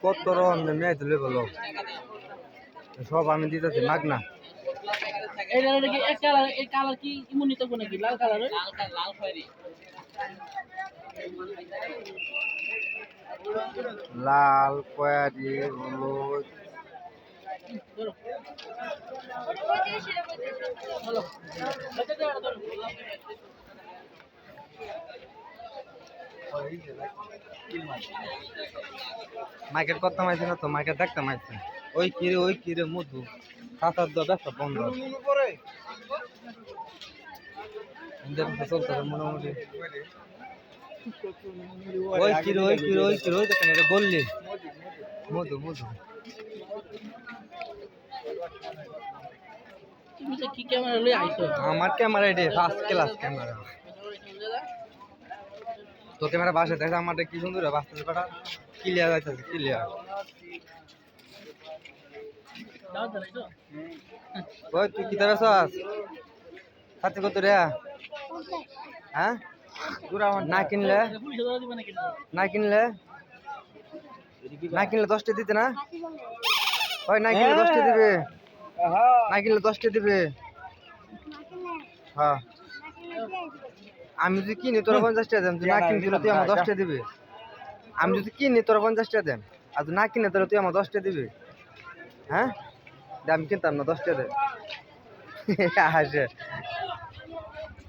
কত রকম মেয়ে তুলে বলো সব আমি দিতেছি মাগনা। লাল কয়ারি হলুদ মাইকের কথা মাইছে না তো মাইকের দেখতে মাইছে ওই কিরে মধু সাতার দো ব্যবসা বন্ধ চলতেছে মোটামুটি ওই কিরে দেখেন এটা বললি মধু মধু আমার ক্যামেরা এটি ফার্স্ট ক্লাস ক্যামেরা তো ক্যামেরা বাসে দেখে আমার কি সুন্দর বাঁচতেছে কটা ক্লিয়ার যাইতেছে ক্লিয়ার ওই তুই কি দেবে সস সাথে কত রে হ্যাঁ না কিনলে না কিনলে না কিনলে 10টা দিতে না ওই না কিনলে 10টা দিবে না কিনলে 10টা দিবে হ্যাঁ আমি যদি কিনি তোরা 50 টাকা দেন তুই না কিনলে তুই আমার 10 টাকা দিবি আমি যদি কিনি তোরা 50 টাকা দেন আর তুই না কিনে তোরা তুই আমার 10 টাকা দিবি হ্যাঁ আমি কিনতাম না 10 টাকা দে আসে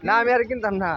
না আমি আর কিনতাম না